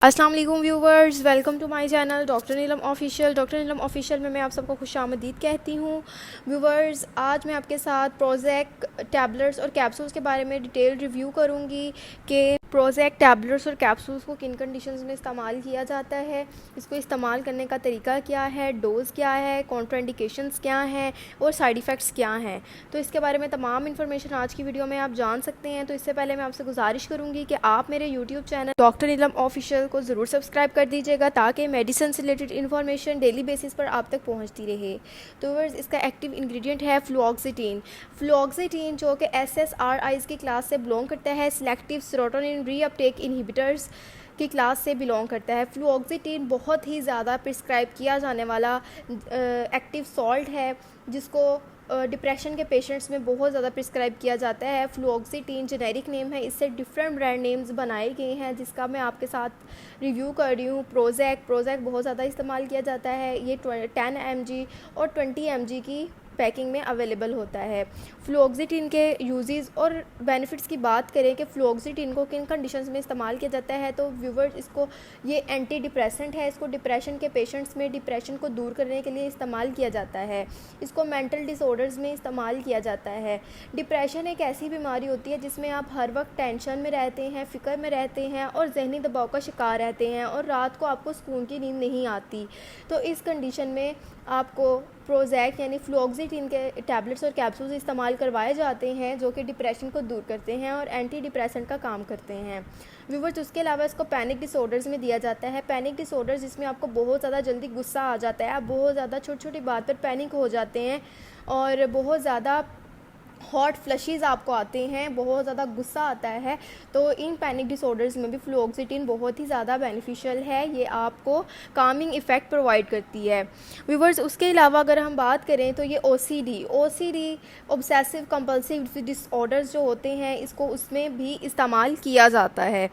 अस्सलाम वालेकुम viewers, welcome to my channel doctor Neelam official. Doctor Neelam official में मैं आप सबको खुशामदीद कहती हूँ। व्यूवर्स, आज मैं आपके साथ प्रोजैक टैबलेट्स और कैप्सूल्स के बारे में डिटेल रिव्यू करूँगी कि प्रोजैक टैबलेट्स और कैप्सूल्स को किन कंडीशंस में इस्तेमाल किया जाता है, इसको इस्तेमाल करने का तरीका क्या है, डोज़ क्या है, कॉन्ट्राइंडिकेशंस क्या हैं और साइड इफ़ेक्ट्स क्या हैं। तो इसके बारे में तमाम इन्फॉर्मेशन आज की वीडियो में आप जान सकते हैं। तो इससे पहले मैं आपसे गुजारिश करूँगी कि आप मेरे YouTube channel doctor Neelam official को ज़रूर सब्सक्राइब कर दीजिएगा ताकि मेडिसिन से रिलेटेड इन्फॉर्मेशन डेली बेसिस पर आप तक पहुँचती रहे। तो वर्स, इसका एक्टिव इंग्रेडिएंट है फ्लुओक्सिटीन। फ्लुओक्सिटीन जो कि SSRIs की क्लास से बिलोंग करता है, सिलेक्टिव सेरोटोनिन रीअपटेक इनहिबिटर्स की क्लास से बिलोंग करता है। फ्लुओक्सिटीन बहुत ही ज़्यादा प्रिस्क्राइब किया जाने वाला एक्टिव सॉल्ट है जिसको डिप्रेशन के पेशेंट्स में बहुत ज़्यादा प्रिस्क्राइब किया जाता है। फ्लुओक्सिटीन जेनेरिक नेम है, इससे डिफरेंट ब्रांड नेम्स बनाए गए हैं जिसका मैं आपके साथ रिव्यू कर रही हूँ। प्रोजैक बहुत ज़्यादा इस्तेमाल किया जाता है। ये 10 mg और 20 mg की पैकिंग में अवेलेबल होता है। फ्लुओक्सिटीन के यूजेस और बेनिफिट्स की बात करें कि फ्लुओक्सिटीन को किन कंडीशंस में इस्तेमाल किया जाता है, तो व्यूवर्स, इसको ये एंटी डिप्रेसेंट है। इसको डिप्रेशन के पेशेंट्स में डिप्रेशन को दूर करने के लिए इस्तेमाल किया जाता है। इसको मेंटल डिसऑर्डर्स में इस्तेमाल किया जाता है। डिप्रेशन एक ऐसी बीमारी होती है जिसमें आप हर वक्त टेंशन में रहते हैं, फ़िक्र में रहते हैं और जहनी दबाव का शिकार रहते हैं और रात को आपको सुकून की नींद नहीं आती। तो इस कंडीशन में आपको प्रोजैक यानी फ्लुओक्सिटीन के टैबलेट्स और कैप्सूल्स इस्तेमाल करवाए जाते हैं जो कि डिप्रेशन को दूर करते हैं और एंटी डिप्रेसेंट का काम करते हैं। व्यूवर्स, उसके अलावा इसको पैनिक डिसऑर्डर्स में दिया जाता है। पैनिक डिसऑर्डर्स जिसमें आपको बहुत ज़्यादा जल्दी गुस्सा आ जाता है, आप बहुत ज़्यादा छोटी छोटी बात पर पैनिक हो जाते हैं और बहुत ज़्यादा हॉट फ्लशीज़ आपको आते हैं, बहुत ज़्यादा गुस्सा आता है। तो इन पैनिक डिसऑर्डर्स में भी फ्लुओक्सिटीन बहुत ही ज़्यादा बेनिफिशियल है। ये आपको कामिंग इफ़ेक्ट प्रोवाइड करती है। व्यूवर्स, उसके अलावा अगर हम बात करें तो ये OCD ऑब्सेसिव कंपल्सिव डिसऑर्डर्स जो होते हैं, इसको उसमें भी इस्तेमाल किया जाता है।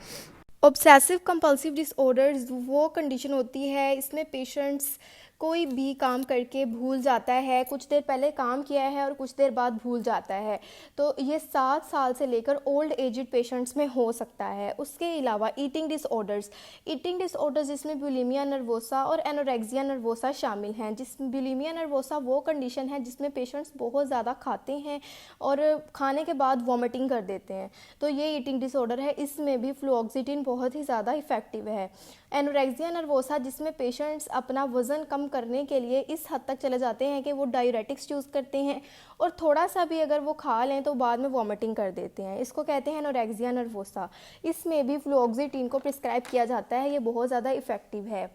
ऑब्सेसिव कंपल्सिव डिसऑर्डर्स वो कंडीशन होती है, इसमें पेशेंट्स कोई भी काम करके भूल जाता है, कुछ देर पहले काम किया है और कुछ देर बाद भूल जाता है। तो ये 7 साल से लेकर ओल्ड एजड पेशेंट्स में हो सकता है। उसके अलावा ईटिंग डिसऑर्डर्स जिसमें बुलिमिया नर्वोसा और एनोरेक्सिया नर्वोसा शामिल हैं। बुलिमिया नर्वोसा वो कंडीशन है जिसमें पेशेंट्स बहुत ज़्यादा खाते हैं और खाने के बाद वॉमिटिंग कर देते हैं। तो ये ईटिंग डिसऑर्डर है, इसमें भी फ्लुओक्सिटीन बहुत ही ज़्यादा इफ़ेक्टिव है। एनोरेक्सिया नर्वोसा जिसमें पेशेंट्स अपना वज़न कम करने के लिए इस हद तक चले जाते हैं कि वो डायरेटिक्स यूज़ करते हैं और थोड़ा सा भी अगर वो खा लें तो बाद में वॉमिटिंग कर देते हैं। इसको कहते हैं एनोरेक्सिया नर्वोसा। इसमें भी फ्लुओक्सिटीन को प्रिस्क्राइब किया जाता है। ये बहुत ज़्यादा इफ़ेक्टिव है।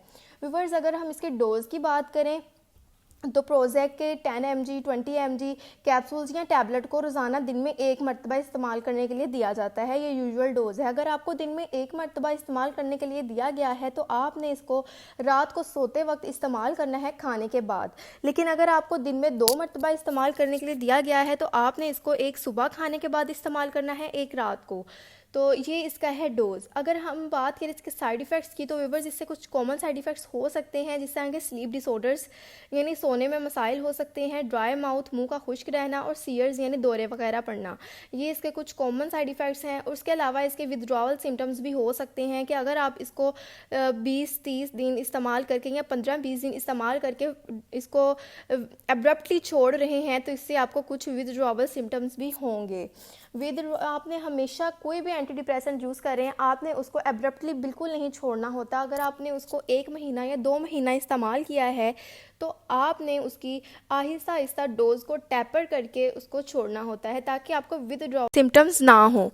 व्यूअर्स, अगर हम इसके डोज़ की बात करें तो प्रोजैक के 10 mg 20 mg कैप्सूल्स या टैबलेट को रोज़ाना दिन में 1 मरतबा इस्तेमाल करने के लिए दिया जाता है। ये यूजुअल डोज़ है। अगर आपको दिन में 1 मरतबा इस्तेमाल करने के लिए दिया गया है तो आपने इसको रात को सोते वक्त इस्तेमाल करना है खाने के बाद। लेकिन अगर आपको दिन में 2 मरतबा इस्तेमाल करने के लिए दिया गया है तो आपने इसको एक सुबह खाने के बाद इस्तेमाल करना है, एक रात को। तो ये इसका है डोज़। अगर हम बात करें इसके साइड इफ़ेक्ट्स की तो व्यूअर्स, इससे कुछ कॉमन साइड इफ़ेक्ट्स हो सकते हैं जिससे आगे स्लीप डिसऑर्डर्स यानी सोने में मसाइल हो सकते हैं, ड्राई माउथ मुंह का खुश्क रहना और सीयर्स यानी दौरे वगैरह पड़ना, ये इसके कुछ कॉमन साइड इफ़ेक्ट्स हैं। उसके अलावा इसके विथड्रॉवल सिम्टम्स भी हो सकते हैं कि अगर आप इसको 20-30 दिन इस्तेमाल करके या 15-20 दिन इस्तेमाल करके इसको एब्रप्टली छोड़ रहे हैं तो इससे आपको कुछ विथड्रॉवल सिम्टम्स भी होंगे। आपने हमेशा कोई भी एंटी डिप्रेसेंट यूज़ करें, आपने उसको एब्रप्टली बिल्कुल नहीं छोड़ना होता। अगर आपने उसको 1 महीना या 2 महीना इस्तेमाल किया है तो आपने उसकी आहिस्ता आहिस्ता डोज़ को टैपर करके उसको छोड़ना होता है ताकि आपको विथड्रॉवल सिम्टम्स ना हो।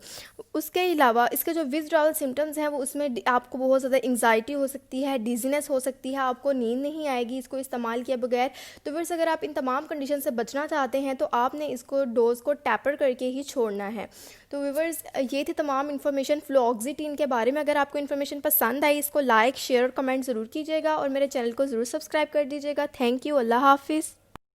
उसके अलावा इसके जो विथड्रॉवल सिम्टम्स हैं वो उसमें आपको बहुत ज़्यादा एंग्जाइटी हो सकती है, डिजीनेस हो सकती है, आपको नींद नहीं आएगी इसको इस्तेमाल किए बगैर। तो फिर अगर आप इन तमाम कंडीशन से बचना चाहते हैं तो आपने इसको डोज़ को टैपर करके ही छोड़ना है। तो व्यूअर्स, ये थी तमाम इन्फॉर्मेशन फ्लुओक्सिटीन के बारे में। अगर आपको इन्फॉर्मेशन पसंद आई, इसको लाइक शेयर और कमेंट ज़रूर कीजिएगा और मेरे चैनल को ज़रूर सब्सक्राइब कर दीजिएगा। Thank you. अल्लाह हाफिज़।